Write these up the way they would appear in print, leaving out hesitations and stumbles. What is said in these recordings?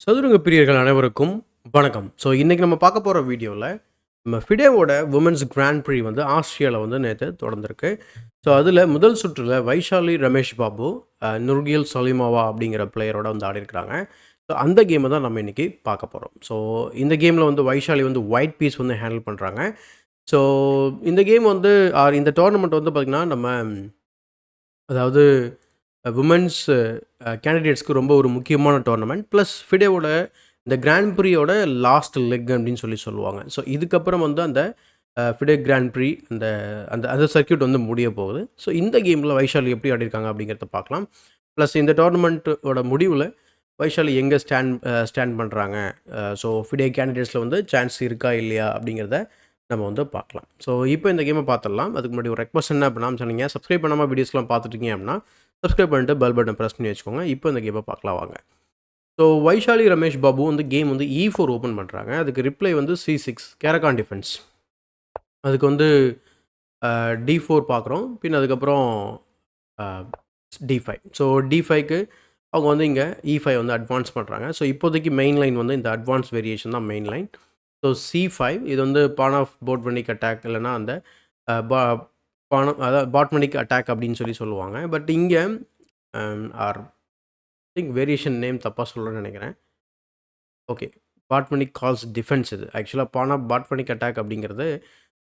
சதுரங்க பிரியர்கள் அனைவருக்கும் வணக்கம். ஸோ இன்றைக்கி நம்ம பார்க்க போகிற வீடியோவில் நம்ம ஃபிடேவோட உமன்ஸ் கிராண்ட் ப்ரீ வந்து ஆஸ்திரேலியாவில் வந்து நேற்று தொடர்ந்துருக்கு. ஸோ அதில் முதல் சுற்றில் வைஷாலி ரமேஷ் பாபு, நுர்கில் சலீமாவா அப்படிங்கிற பிளேயரோட வந்து ஆடிருக்கிறாங்க. ஸோ அந்த கேமை தான் நம்ம இன்றைக்கி பார்க்க போகிறோம். ஸோ இந்த கேமில் வந்து வைஷாலி வந்து ஒயிட் பீஸ் வந்து ஹேண்டில் பண்ணுறாங்க. ஸோ இந்த கேம் வந்து இந்த டோர்னமெண்ட் வந்து பார்த்திங்கன்னா நம்ம அதாவது விமென்ஸ் கேண்டிடேட்ஸ்க்கு ரொம்ப ஒரு முக்கியமான டோர்னமெண்ட். ப்ளஸ் ஃபிடேவோட இந்த கிராண்ட் ப்ரீயோட லாஸ்ட் லெக் அப்படின்னு சொல்லுவாங்க. ஸோ இதுக்கப்புறம் வந்து அந்த ஃபிடே கிராண்ட் ப்ரீ அந்த அந்த அந்த சர்க்யூட் வந்து முடிய போகுது. ஸோ இந்த கேமில் வைஷாலி எப்படி ஆடிருக்காங்க அப்படிங்கிறத பார்க்கலாம். ப்ளஸ் இந்த டோர்னமெண்ட்டோட முடிவில் வைஷாலி எங்கே ஸ்டாண்ட் பண்ணுறாங்க, ஸோ ஃபிடே கேண்டிடேட்ஸில் வந்து சான்ஸ் இருக்கா இல்லையா அப்படிங்கிறத நம்ம வந்து பார்க்கலாம். ஸோ இப்போ இந்த கேமை பார்த்துடலாம். அதுக்கு முன்னாடி ஒரு ரெக்வஸ்ட் என்ன அப்படின்னா சொன்னீங்க, சப்ஸ்கிரைப் பண்ணாமல் வீடியோஸ்லாம் பார்த்துட்டீங்க அப்படின்னா சப்ஸ்கிரைப் பண்ணிட்டு பெல் பட்டன் ப்ரெஸ் பண்ணி வச்சுக்கோங்க. இப்போ இந்த கேமை பார்க்கலாம் வாங்க. ஸோ வைஷாலி ரமேஷ் பாபு வந்து கேம் வந்து E4 ஓப்பன் பண்ணுறாங்க. அதுக்கு ரிப்ளை வந்து C6 கேரகான் டிஃபென்ஸ். அதுக்கு வந்து D4 பார்க்குறோம். பின் அதுக்கப்புறம் D5. ஸோ D5க்கு அவங்க வந்து இங்கே E5 வந்து அட்வான்ஸ் பண்ணுறாங்க. ஸோ இப்போதைக்கு மெயின் லைன் வந்து இந்த அட்வான்ஸ் வேரியேஷன் தான் மெயின் லைன். ஸோ C5 இது வந்து பான் ஆஃப் போட்வனிக் அட்டாக் இல்லைனா அந்த அதாவது பாட்மனிக் அட்டாக் அப்படின்னு சொல்லுவாங்க. பட் இங்கே ஆர் திங்க் வேரியேஷன் நேம் தப்பாக சொல்கிறேன்னு நினைக்கிறேன். ஓகே, பாட்மனிக் கால்ஸ் டிஃபென்ஸ். இது ஆக்சுவலாக பான் ஆஃப் பாட்மனிக் அட்டாக் அப்படிங்கிறது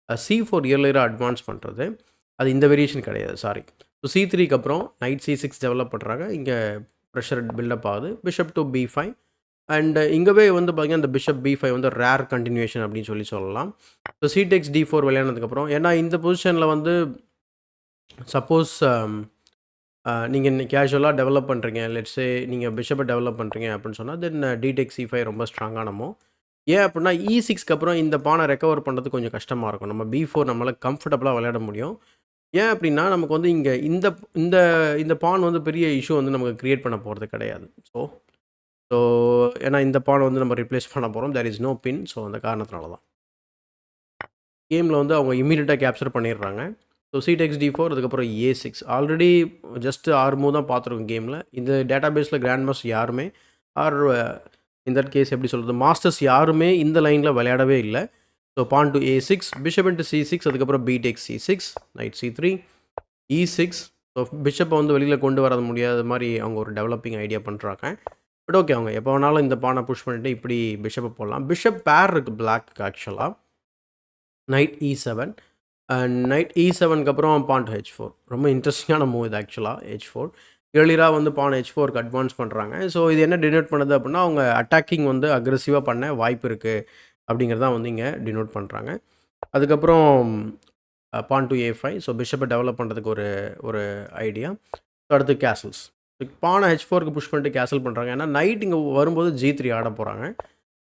C4 இயர்லியராக அட்வான்ஸ் பண்ணுறது. அது இந்த வேரியேஷன் கிடையாது, சாரி. ஸோ C3க்கு அப்புறம் நைட் C6 டெவலப் பண்ணுறாங்க. இங்கே ப்ரெஷர் பில்டப் ஆகுது. பிஷப் டு B5 அண்ட் இங்கேவே வந்து பார்த்திங்கன்னா இந்த பிஷப் B5 வந்து ரேர் கண்டினியூஷன் அப்படின்னு சொல்லலாம். ஸோ C takes D4 விளையாடுனதுக்கப்புறம், ஏன்னா இந்த பொசிஷனில் வந்து சப்போஸ் நீங்கள் கேஷுவலாக டெவலப் பண்ணுறீங்க, லெட்ஸே நீங்கள் பிஷப்பை டெவலப் பண்ணுறீங்க அப்படின்னு சொன்னால் தென் D takes C5 ரொம்ப ஸ்ட்ராங்கான மூவ். ஏன் அப்படின்னா E6க்கு அப்புறம் இந்த பானை ரெக்கவர் பண்ணுறது கொஞ்சம் கஷ்டமாக இருக்கும். நம்ம B4 நம்மளால் கம்ஃபர்டபுளாக விளையாட முடியும். ஏன் அப்படின்னா நமக்கு வந்து இங்கே இந்த இந்த இந்த பான் வந்து பெரிய இஷ்யூ வந்து நமக்கு க்ரியேட் பண்ண போகிறது கிடையாது. ஸோ ஸோ ஏன்னா இந்த பானை வந்து நம்ம ரிப்ளேஸ் பண்ண போகிறோம். There is no pin. So அந்த காரணத்தினால தான் கேமில் வந்து அவங்க இம்மீடியட்டாக கேப்சர் பண்ணிடுறாங்க. ஸோ C takes D4 அதுக்கப்புறம் A6 ஆல்ரெடி ஜஸ்ட் 6 மூவ் தான் பார்த்துருக்கோம் கேமில். இந்த டேட்டா பேஸில் கிராண்ட் மாஸ்டர் யாருமே ஆர் இன் தட் கேஸ் எப்படி சொல்கிறது, மாஸ்டர்ஸ் யாருமே இந்த லைனில் விளையாடவே இல்லை. So pawn to A6, bishop into C6, அதுக்கப்புறம் B takes C6, knight C3, E6. So பிஷப்பை வந்து வெளியில் கொண்டு வர முடியாத மாதிரி அவங்க ஒரு டெவலப்பிங் ஐடியா பண்ணுறாங்க. பட் ஓகே, அவங்க எப்போ வேணாலும் இந்த பானை புஷ் பண்ணிவிட்டு இப்படி பிஷப்பை போடலாம். பிஷப் பேர் இருக்குது பிளாக் ஆக்சுவலாக. நைட் E7 அண்ட் நைட் E7க்கு அப்புறம் பான் டு H4. ரொம்ப இன்ட்ரெஸ்டிங்கான மூவ் இது ஆக்சுவலாக. H4 ஏர்லியராக வந்து பான் H4க்கு அட்வான்ஸ் பண்ணுறாங்க. ஸோ இது என்ன டினோட் பண்ணுது அப்படின்னா அவங்க அட்டாக்கிங் வந்து அக்ரெசிவாக பண்ண வாய்ப்பு இருக்குது அப்படிங்கிறதான் வந்து இங்கே டினோட் பண்ணுறாங்க. அதுக்கப்புறம் பான் டு A5. ஸோ பிஷப்பை டெவலப் பண்ணுறதுக்கு ஒரு ஐடியா. ஸோ அடுத்து கேசல்ஸ். பானை H4க்கு புஷ் பண்ணிட்டு கேசல் பண்ணுறாங்க. ஏன்னா நைட் இங்கே வரும்போது G3 ஆட போகிறாங்க.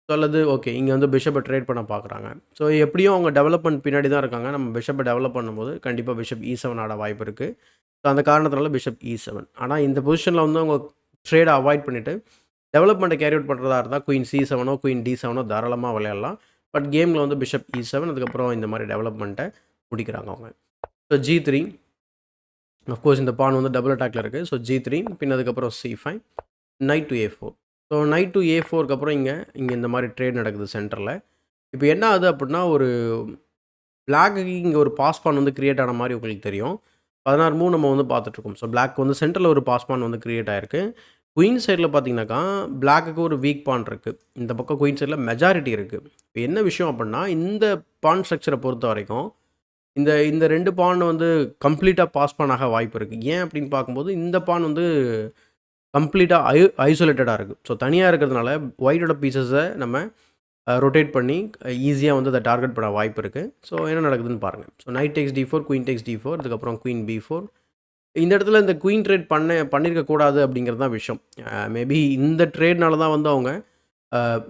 ஸோ அல்லது ஓகே இங்கே வந்து பிஷப்பை ட்ரேட் பண்ண பார்க்குறாங்க. ஸோ எப்படியும் அவங்க டெவலப்மெண்ட் பின்னாடி தான் இருக்காங்க. நம்ம பிஷப்பை டெவலப் பண்ணும்போது கண்டிப்பாக பிஷப் E7 ஆட வாய்ப்பு இருக்குது. ஸோ அந்த காரணத்தினால பிஷப் E7. ஆனால் இந்த பொசிஷனில் வந்து அவங்க ட்ரேடை அவாய்ட் பண்ணிவிட்டு டெவலப்மெண்ட்டை கேரி அவுட் பண்ணுறதா இருந்தால் குயின் C7ஓ குயின் D7ஓ தாராளமாக விளையாடலாம். பட் கேமில் வந்து பிஷப் E7 அதுக்கப்புறம் இந்த மாதிரி டெவலப்மெண்ட்டை முடிக்கிறாங்க அவங்க. ஸோ G3 அஃப்கோர்ஸ் இந்த பான் வந்து டபுள் அட்டாக்ல இருக்குது. ஸோ G3 பின் அதுக்கப்புறம் C5, knight to A4. So knight to A4க்கு அப்புறம் இங்கே இந்த மாதிரி ட்ரேட் நடக்குது சென்டரில். இப்போ என்ன ஆகுது அப்படின்னா ஒரு பிளாக்குக்கு இங்கே ஒரு பாஸ் பான் வந்து கிரியேட் ஆன மாதிரி உங்களுக்கு தெரியும். 16 மூவ் நம்ம வந்து பார்த்துட்ருக்கோம். ஸோ பிளாக் வந்து சென்டரில் ஒரு பாஸ் பான் வந்து கிரியேட் ஆகிருக்கு. குயின் சைடில் பார்த்தீங்கன்னாக்கா பிளாக்குக்கு ஒரு வீக் பான் இருக்குது. இந்த பக்கம் குயின் சைடில் மெஜாரிட்டி இருக்குது. இப்போ என்ன விஷயம் அப்படின்னா இந்த பான் ஸ்ட்ரக்சரை பொறுத்த வரைக்கும் இந்த இந்த 2 பான் வந்து கம்ப்ளீட்டாக பாஸ் பான் ஆக வாய்ப்பு இருக்குது. ஏன் அப்படின்னு பார்க்கும்போது இந்த பான் வந்து கம்ப்ளீட்டாக ஐசோலேட்டடாக இருக்குது. ஸோ தனியாக இருக்கிறதுனால ஒயிட்டோட பீசஸை நம்ம ரொட்டேட் பண்ணி ஈஸியாக வந்து அதை டார்கெட் பண்ண வாய்ப்பு இருக்குது. ஸோ என்ன நடக்குதுன்னு பாருங்கள். So knight takes D4, queen takes D4, அதுக்கப்புறம் குயின் B4. இந்த இடத்துல இந்த குயின் ட்ரேட் பண்ணியிருக்கக்கூடாது அப்படிங்கிறது தான் விஷயம். மேபி இந்த ட்ரேட்னால தான் வந்து அவங்க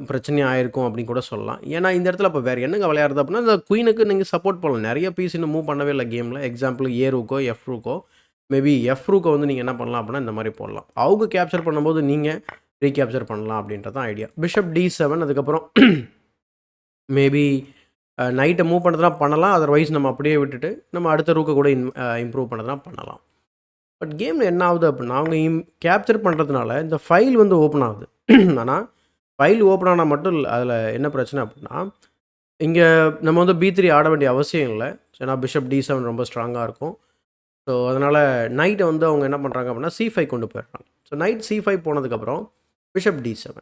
பிரச்சனையாக ஆயிருக்கும் அப்படின்னு கூட சொல்லலாம். ஏன்னா இந்த இடத்துல அப்போ வேறு என்னங்க விளையாடுறது அப்படின்னா இந்த குயினுக்கு நீங்கள் சப்போர்ட் பண்ணலாம். நிறைய பீஸ் இன்னும் மூவ் பண்ணவே இல்லை கேமில். எக்ஸாம்பிள் A ரூக்கோ F ரூக்கோ மேபி F ரூக்கை வந்து நீங்கள் என்ன பண்ணலாம் அப்படின்னா இந்த மாதிரி போடலாம். அவங்க கேப்சர் பண்ணும்போது நீங்கள் ரீகேப்சர் பண்ணலாம் அப்படின்றது தான் ஐடியா. பிஷப் D7 அதுக்கப்புறம் மேபி நைட்டை மூவ் பண்ணுறதுனா பண்ணலாம். அதர்வைஸ் நம்ம அப்படியே விட்டுட்டு நம்ம அடுத்த ரூக்கை கூட இம்ப்ரூவ் பண்ணுறதுனா பண்ணலாம். பட் கேமில் என்ன ஆகுது அப்படின்னா அவங்க கேப்சர் பண்ணுறதுனால இந்த ஃபைல் வந்து ஓப்பன் ஆகுது. ஆனால் ஃபைல் ஓப்பன் ஆனா மட்டும் அதில என்ன பிரச்சனை அப்டின்னா, இங்க நம்ம வந்து பி3 ஆட வேண்டிய அவசியம் இல்ல. ஏன்னா பிஷப் டி7 ரொம்ப ஸ்ட்ராங்கா இருக்கும். ஸோ, அதனால நைட்ட வந்து அவங்க என்ன பண்றாங்க அப்டின்னா, சி5 கொண்டு போயிடுறாங்க. ஸோ, நைட் சி5 போனதுக்கப்புறம் பிஷப் டி7.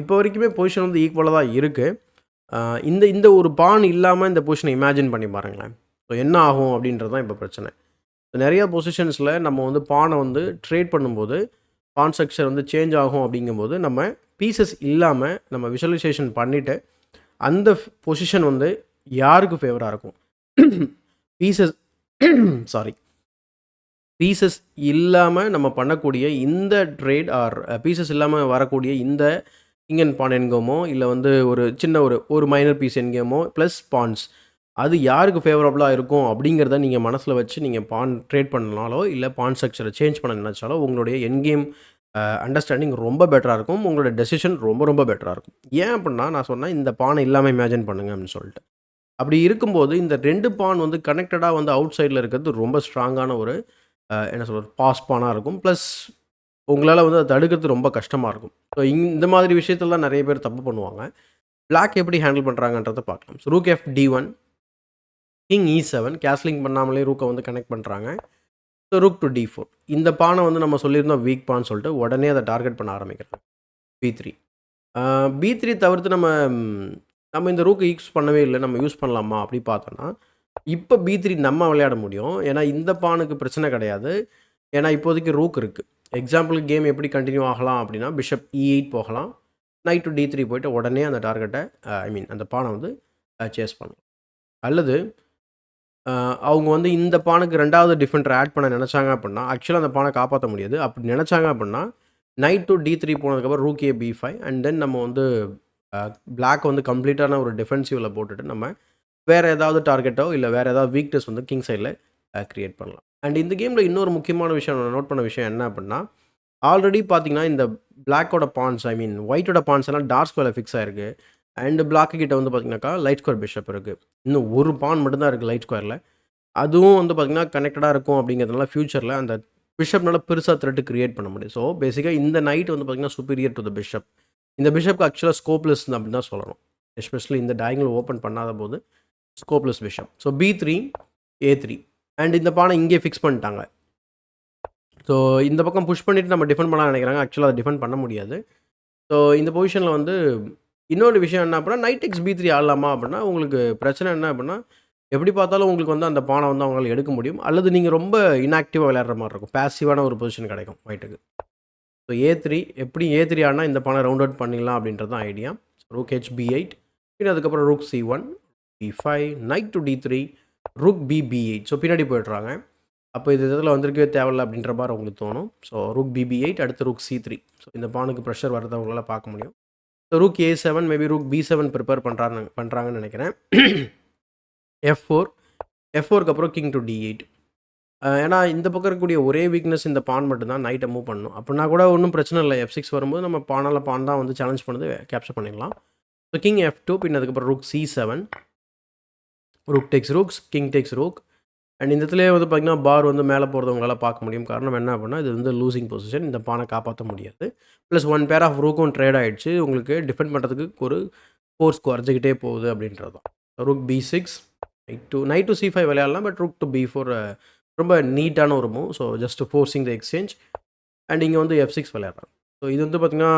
இப்போ வரைக்குமே பொசிஷன் வந்து ஈக்குவலா தான் இருக்கு. அ இந்த இந்த ஒரு பான் இல்லாம இந்த பொசிஷன இமேஜின் பண்ணி பாருங்களேன். ஸோ, என்ன ஆகும் அப்டின்றது தான் இப்போ பிரச்சனை. நெறைய பொசிஷன்ஸ்ல நம்ம வந்து பான வந்து ட்ரேட் பண்ணும்போது, பான் ஸ்ட்ரக்சர் வந்து சேஞ்ச் ஆகும் அப்டிங்கும்போது, நம்ம பீசஸ் இல்லாம நம்ம விசுவலைசேஷன் பண்ணிட்டு, அந்த பொசிஷன் வந்து யாருக்கு ஃபேவரா இருக்கும்? Pieces sorry. பீசஸ் இல்லாம நம்ம பண்ணக்கூடிய இந்த ட்ரேட் ஆர் பீசஸ் இல்லாம வரக்கூடிய இந்த கிங் அண்ட் பான் என்கேமோ, இல்ல வந்து ஒரு சின்ன ஒரு மைனர் பீஸ் என்கேமோ பிளஸ் பான்ஸ். அது யாருக்கு ஃபேவரபுளா இருக்கும் அப்படிங்கிறத நீங்க மனசுல வச்சு நீங்க பான் ட்ரேட் பண்ணனாலோ, இல்ல பான் ஸ்ட்ரக்சர சேஞ்ச் பண்ண நினைச்சாலோ, உங்களுடைய எண்ட் கேம் அண்டர்ஸ்டாண்டிங் ரொம்ப பெட்டரா இருக்கும். உங்களோட டெசிஷன் ரொம்ப ரொம்ப பெட்டரா இருக்கும். ஏன் அப்படின்னா, நான் சொன்னேன் இந்த பான இல்லாம இமேஜின் பண்ணுங்க அப்படின்னு சொல்லிட்டு. அப்படி இருக்கும்போது இந்த 2 பான் வந்து கனெக்டடா வந்து அவுட் சைட்ல இருக்கிறது ரொம்ப ஸ்ட்ராங்கான ஒரு என்ன சொல்றது? பாஸ் பானா இருக்கும். பிளஸ் உங்களால வந்து அத தடுக்கிறது ரொம்ப கஷ்டமா இருக்கும். ஸோ இந்த மாதிரி விஷயத்துல தான் நெறைய பேர் தப்பு பண்ணுவாங்க. பிளாக் எப்படி ஹேண்டில் பண்றாங்கன்றத பார்க்கலாம். ஸோ ரூக் எஃப் டி1, கிங் இ7 கேஸ்லிங் பண்ணாமலே ரூக்க வந்து கனெக்ட் பண்றாங்க. ஸோ ரூக் டு டி4. இந்த பான வந்து நம்ம சொல்லியிருந்தோம் வீக் பான்னு சொல்லிட்டு உடனே அத டார்கெட் பண்ண ஆரம்பிக்கிறாங்க. பி3. பி3 தவிர்த்து நம்ம இந்த ரூக்க யூஸ் பண்ணவே இல்ல. நம்ம யூஸ் பண்ணலாமா? அப்படி பார்த்தோம்னா, இப்ப பி3 நம்ம விளையாட முடியும். ஏன்னா இந்த பானுக்கு பிரச்சனை கிடையாது. ஏன்னா இப்போதைக்கு ரூக் இருக்கு. எக்ஸாம்பிளுக்கு கேம் எப்படி கன்டின்யூ ஆகலாம் அப்படின்னா, பிஷப் இ8 போகலாம். நைட் டு டி3 போயிட்டு உடனே அந்த டார்கெட்ட ஐ மீன் அந்த பான வந்து சேஸ் பண்ணலாம். அல்லது அவங்க வந்து இந்த பானுக்கு 2வது டிஃபெண்டர் ஆட் பண்ண நெனச்சாங்க அப்படின்னா, ஆக்சுவலா அந்த பான காப்பாத்த முடியாது. அப்படி நெனச்சாங்க அப்படின்னா, நைட் டு டி3 போனதுக்கப்புறம் ரூக் ஏ பி5 அண்ட் தென் நம்ம வந்து அ பிளாக் வந்து கம்ப்ளீட்டான ஒரு டிஃபென்சிவ்ல போட்டுட்டு நம்ம வேற ஏதாவது டார்கெட்டோ, இல்ல வேற ஏதாவது வீக்னஸ் வந்து கிங் சைட்ல கிரியேட் பண்ணலாம். அண்ட் இந்த கேம்ல இன்னொரு முக்கியமான விஷயம் நான் நோட் பண்ண விஷயம் என்ன அப்படின்னா, ஆல்ரெடி பார்த்தீங்கன்னா, இந்த பிளாக்கோட பான்ஸ் ஐ மீன் ஒயிட்டோட பான்ஸ் எல்லாம் டார்க் ஸ்கொயர்ல ஃபிக்ஸ் ஆயிருக்கு. அண்ட் பிளாக் கிட்ட வந்து பார்த்தீங்கன்னாக்கா, லைட் ஸ்கொயர் பிஷப் இருக்கு. இன்னும் ஒரு பான் மட்டும் தான் இருக்கு லைட் ஸ்கொயர்ல. அதுவும் வந்து பார்த்தீங்கன்னா, கனெக்டடா இருக்கும் அப்படிங்கிறதுனால ஃபியூச்சர்ல அந்த பிஷப்னால பெருசா த்ரெட் கிரியேட் பண்ண முடியும். ஸோ, பேசிக்கா இந்த நைட் வந்து பார்த்தீங்கன்னா, சுப்பீரியர் டூ த பிஷப். இந்த பிஷப்க்கு ஆக்சுவலா ஸ்கோப்லெஸ் அப்படின்னு தான் சொல்லணும். எஸ்பெஷலி இந்த டயகனல் ஓப்பன் பண்ணாத போது ஸ்கோப்லெஸ் பிஷப். ஸோ, பி3, ஏ3 அண்ட் இந்த பானை இங்கே ஃபிக்ஸ் பண்ணிட்டாங்க. ஸோ, இந்த பக்கம் புஷ் பண்ணிட்டு நம்ம டிஃபெண்ட் பண்ணலாம்னு நினைக்கிறாங்க. ஆக்சுவலா அத டிஃபெண்ட் பண்ண முடியாது. ஸோ, இந்த பொசிஷன்ல வந்து இன்னொரு விஷயம் என்ன அப்படின்னா, நைட் எக்ஸ் பி3 ஆடலாமா அப்படின்னா, உங்களுக்கு பிரச்சனை என்ன அப்படின்னா, எப்படி பார்த்தாலும் உங்களுக்கு வந்து அந்த பானை வந்து அவங்களால எடுக்க முடியும். அல்லது நீங்க ரொம்ப இன்ஆக்டிவா விளையாடுற மாரி இருக்கும். பாசிவான ஒரு பொசிஷன் கிடைக்கும் ஒயிட்டுக்கு. ஸோ, ஏ3 எப்படி ஏ3 ஆடுனா இந்த பானை ரவுண்ட் அவுட் பண்ணிடலாம் அப்படின்றது தான் ஐடியா. ரூக் ஹெச் பி8 பின்ன அதுக்கப்புறம் ரூக் சி1, பி5, நைட் டு டி3, ரூக் பி8. ஸோ, பின்னாடி போயிடுறாங்க. அப்போ இது இதில வந்திருக்கவே தேவையில்ல அப்படின்ற மாரி உங்களுக்கு தோணும். ஸோ, ரூக் பி8 அடுத்து ரூக் சி3. ஸோ, இந்த பானுக்கு பிரஷர் வரத உங்களால பார்க்க முடியும். ஸோ, ரூக் ஏ7 மேபி ரூக் பி7 ப்ரிப்பேர் பண்றாங்கன்னு நினைக்கிறேன். எஃப்4 எஃப்4க்கு அப்புறம் கிங் டு டி8. ஏன்னா இந்த பக்கம் இருக்கக்கூடிய ஒரே வீக்னஸ் இந்த பான் மட்டும் தான். நைட்ட மூவ் பண்ணணும். அப்படின்னா கூட ஒண்ணும் பிரச்சனை இல்ல. எஃப்6 வரும்போது நம்ம பானால பான் தான் வந்து சேலஞ்ச் பண்ணுது கேப்சர் பண்ணிடலாம். ஸோ, கிங் எஃப்2 பின்ன அதுக்கப்புறம் ரூக் சி7, rook takes rooks, king takes rook and இந்த இடத்துலயே வந்து பார்த்தீங்கன்னா, பார் வந்து மேலே போறத உங்களால பார்க்க முடியும். காரணம் என்ன அப்படின்னா, இது வந்து லூசிங் பொசிஷன். இந்த பான காப்பாத்த முடியாது. பிளஸ் 1 பேர் ஆஃப் ரூக்கும் ட்ரேட் ஆயிடுச்சு. உங்களுக்கு டிஃபெண்ட் பண்றதுக்கு ஒரு ஃபோர்ஸ் குறைஞ்சுக்கிட்டே போகுது அப்படின்றது தான். ரூக் பி6, நைட் டு சி5 விளையாடலாம். பட் ரூக் டு பி4 ரொம்ப நீட்டான ஒரு move. So, just forcing the exchange and இங்க வந்து எஃப்6 விளையாடுறாங்க. ஸோ, இது வந்து பார்த்தீங்கன்னா,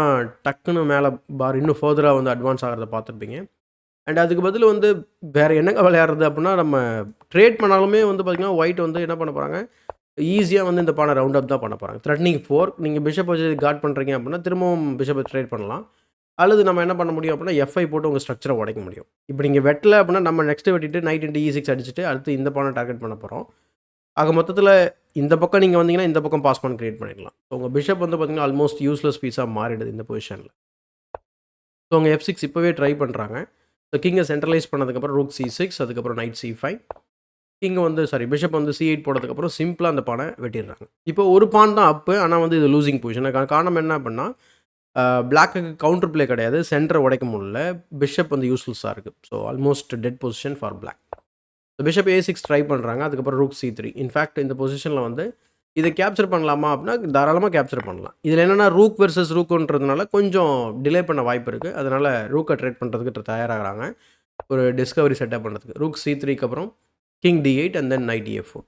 டக்குன்னு மேல பார் இன்னும் ஃபர்தரா வந்து அட்வான்ஸ் ஆகுறத பார்த்துருப்பீங்க. அண்ட் அதுக்கு பதிலா வந்து வேற என்னங்க விளையாடுறது அப்படின்னா, நம்ம ட்ரேட் பண்ணாலுமே வந்து பார்த்தீங்கன்னா, ஒயிட் வந்து என்ன பண்ண போறாங்க, ஈஸியா வந்து இந்த பான ரவுண்ட் அப் தான் பண்ண போறாங்க. த்ரெட்னிங் 4 நீங்க பிஷப் வச்சு கார்ட் பண்றீங்க அப்படின்னா, திரும்பவும் பிஷப்ப ட்ரேட் பண்ணலாம். அல்லது நம்ம என்ன பண்ண முடியும் அப்படின்னா, எஃப்5 போட்டு உங்க ஸ்ட்ரக்சர உடைக்க முடியும். இப்ப நீங்க வெட்டல அப்படின்னா, நம்ம நெக்ஸ்ட் வெட்டிட்டு நைட் இன்டு இ6 அடிச்சுட்டு, அடுத்து இந்த பான டார்கெட் பண்ண போறோம். ஆக மொத்தத்தில இந்த பக்கம் நீங்க வந்தீங்கன்னா, இந்த பக்கம் பாஸ் பான் கிரியேட் பண்ணிடலாம். உங்க பிஷப் வந்து பார்த்தீங்கன்னா, ஆல்மோஸ்ட் யூஸ்லெஸ் பீஸா மாறிடுது இந்த பொசிஷன்ல. ஸோ, அவங்க எஃப்6 இப்பவே ட்ரை பண்றாங்க. ஸோ, கிங்க சென்ட்ரலைஸ் பண்ணதுக்கப்புறம் ரூக் சி6 அதுக்கப்புறம் நைட் சி5. கிங் வந்து பிஷப் வந்து சி8 போட்டதுக்கப்புறம் சிம்பிளா அந்த பான வெட்டிடுறாங்க. இப்போ ஒரு பான் தான் அப்பு. ஆனா வந்து இது லூசிங் பொசிஷன். காரணம் என்ன அப்படின்னா, பிளாக்குக்கு கவுண்டர் பிளே கிடையாது. சென்டர உடைக்க முடியல. பிஷப் வந்து யூஸ்லெஸ்ஸா இருக்கு. So, almost dead position for black. Bishop ஏ6 ட்ரை பண்றாங்க. அதுக்கப்புறம் ரூக் சி3. இன்ஃபாக்ட் இந்த பொசிஷன்ல வந்து இத கேப்சர் பண்ணலாமா அப்படின்னா, தாராளமா கேப்சர் பண்ணலாம். இதில என்னன்னா ரூக் வெர்சஸ் ரூக்குன்றதுனால கொஞ்சம் டிலே பண்ண வாய்ப்பு இருக்கு. அதனால ரூக்க ட்ரேட் பண்றதுக்கு தயாராகுறாங்க. ஒரு டிஸ்கவரி செட்டப் பண்றதுக்கு. ரூக் C3க்கு அப்புறம் king D8 and then knight A4.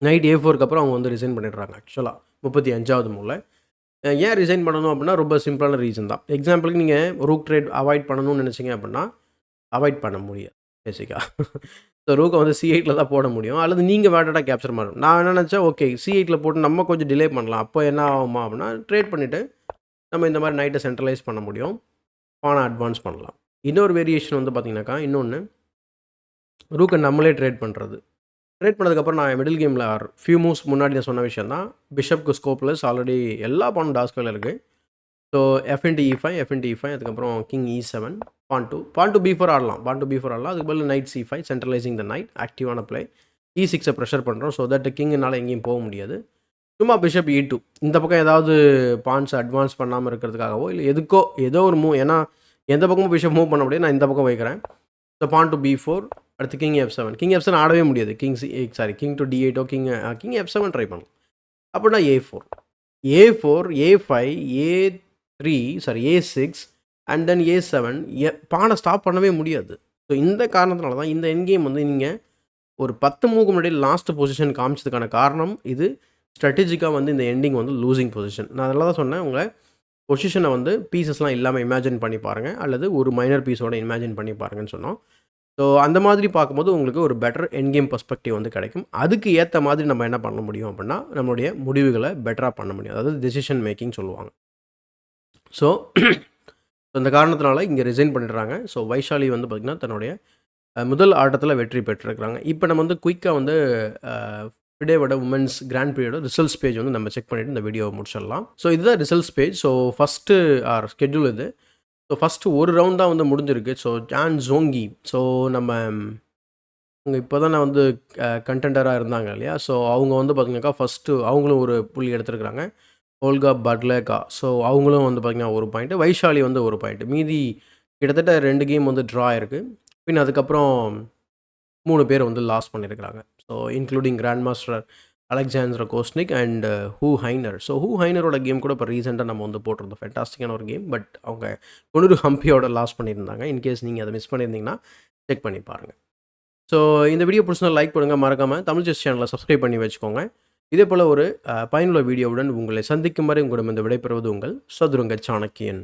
Knight A4க்கு அப்புறம் அவங்க வந்து ரிசைன் பண்ணிடுறாங்க ஆக்சுவலா 35வது மூவ்ல. ஏன் ரிசைன் பண்ணணும் அப்படின்னா, ரொம்ப சிம்பிளான ரீசன் தான். எக்ஸாம்பிளுக்கு நீங்க ரூக் ட்ரேட் அவாய்ட் பண்ணணும்னு நினைச்சீங்க அப்படின்னா, அவாய்ட் பண்ண முடியாது பேசிக்கா. ஸோ ரூக்க வந்து C8ல தான் போட முடியும். அல்லது நீங்க வேலிடா கேப்சர் பண்ணணும். நான் என்ன நினச்சேன், ஓகே C8ல போட்டு நம்ம கொஞ்சம் டிலே பண்ணலாம். அப்போ என்ன ஆகுமா அப்படின்னா, ட்ரேட் பண்ணிட்டு நம்ம இந்த மாரி நைட்ட சென்ட்ரலைஸ் பண்ண முடியும். பான அட்வான்ஸ் பண்ணலாம். இன்னொரு வேரியேஷன் வந்து பார்த்தீங்கன்னாக்கா, இன்னொன்னு ரூக்க நம்மளே ட்ரேட் பண்றது. ட்ரேட் பண்ணதுக்கப்புறம் நான் மிடில் கேமில ஃபியூ மூவ்ஸ் முன்னாடி நான் சொன்ன விஷயம் தான். பிஷப்க்கு ஸ்கோப்லெஸ் ஆல்ரெடி எல்லா பானும் டாஸ்க்ல இருக்கு. ஸோ எஃப் இன்டு E5 அதுக்கப்புறம் கிங் E7 பான் டூ B4 ஆடலாம். அதுக்கு பதிலா knight C5 centralizing the knight ஆக்டிவான ப்ளே. E6 ப்ரெஷர் பண்ணுறோம். ஸோ தட் கிங்னால எங்கேயும் போக முடியாது. சும்மா பிஷப் E2 இந்த பக்கம் ஏதாவது பான்ஸ் அட்வான்ஸ் பண்ணாமல் இருக்கிறதுக்காகவோ இல்லை எதுக்கோ ஏதோ ஒரு மூவ், ஏன்னா எந்த பக்கமும் பிஷப் மூவ் பண்ண முடியாது. நான் இந்த பக்கம் வைக்கிறேன். ஸோ பான் டூ B4 அடுத்து கிங் F7 ஆடவே முடியாது. King to D8 king F7 try பண்ணலாம். அப்படின்னா A4 A5 A6 and then A7 பானை ஸ்டாப் பண்ணவே முடியாது. ஸோ இந்த காரணத்தினால தான் இந்த எண்ட் கேம் வந்து நீங்கள் ஒரு 10 மூவ்க்கு முன்னாடி லாஸ்ட் பொசிஷன் காமிச்சதுக்கான காரணம் இது. ஸ்ட்ராட்டஜிக்காக வந்து இந்த எண்டிங் வந்து லூசிங் பொசிஷன். நான் அதனால தான் சொன்னேன், உங்களை பொசிஷனை வந்து பீசஸ்லாம் இல்லாமல் இமேஜின் பண்ணி பாருங்கள், அல்லது ஒரு மைனர் பீஸோட இமேஜின் பண்ணி பாருங்கன்னு சொன்னோம். ஸோ அந்த மாதிரி பார்க்கும்போது உங்களுக்கு ஒரு பெட்டர் எண்ட் கேம் பெர்ஸ்பெக்டிவ் வந்து கிடைக்கும். அதுக்கு ஏற்ற மாதிரி நம்ம என்ன பண்ண முடியும் அப்படின்னா, நம்மளுடைய முடிவுகளை பெட்டராக பண்ண முடியும். அதாவது டெசிஷன் மேக்கிங் சொல்லுவாங்க. ஸோ இந்த காரணத்தினால இங்கே ரிசைன் பண்ணிடுறாங்க. ஸோ வைஷாலி வந்து பார்த்திங்கன்னா தன்னுடைய முதல் ஆட்டத்தில் வெற்றி பெற்றிருக்கிறாங்க. இப்போ நம்ம வந்து குயிக்காக வந்து ஃபிடேவோட உமன்ஸ் கிராண்ட் ப்ரீயோட ரிசல்ட்ஸ் பேஜ் வந்து நம்ம செக் பண்ணிவிட்டு இந்த வீடியோவை முடிச்சிடலாம். ஸோ இதுதான் results page. So first schedule இது. ஸோ ஃபஸ்ட்டு ஒரு ரவுண்ட் தான் வந்து முடிஞ்சிருக்கு. ஸோ ஜான் ஜோங்கி, ஸோ நம்ம அவங்க இப்போ தான் நான் வந்து கண்டெண்டராக இருந்தாங்க இல்லையா? ஸோ அவங்க வந்து பார்த்திங்கனாக்கா ஃபஸ்ட்டு அவங்களும் ஒரு புள்ளி எடுத்துருக்குறாங்க. ஓல்கா பட்லேகா, ஸோ அவங்களும் வந்து பார்த்திங்கன்னா ஒரு பாயிண்ட்டு, வைஷாலி வந்து ஒரு பாயிண்ட்டு. மீதி கிட்டத்தட்ட 2 கேம் வந்து ட்ரா ஆயிருக்கு. பின் அதுக்கப்புறம் 3 பேர் வந்து லாஸ் பண்ணியிருக்கிறாங்க. So including grand master Alexander Kosnik and Hu Heiner. So Hu ஹைனரோட கேம் கூட இப்போ ரீசெண்டாக நம்ம வந்து போட்டிருந்தோம். ஃபென்டாஸ்டிக்கான ஒரு கேம். பட் அவங்க கொனூரு ஹம்பியோட லாஸ் பண்ணியிருந்தாங்க. இன்கேஸ் நீங்கள் அதை மிஸ் பண்ணியிருந்தீங்கன்னா செக் பண்ணி பாருங்கள். ஸோ இந்த வீடியோ பிடிச்சிருந்தா லைக் பண்ணுங்கள், மறக்காமல் தமிழ் செஸ் சேனலை சப்ஸ்கிரைப் பண்ணி வச்சுக்கோங்க. இதே போல் ஒரு பயனுள்ள வீடியோவுடன் உங்களை சந்திக்கும் வரை உங்களிடம் இந்த விடைபெறுவது உங்கள் சதுரங்க சாணக்கியன்.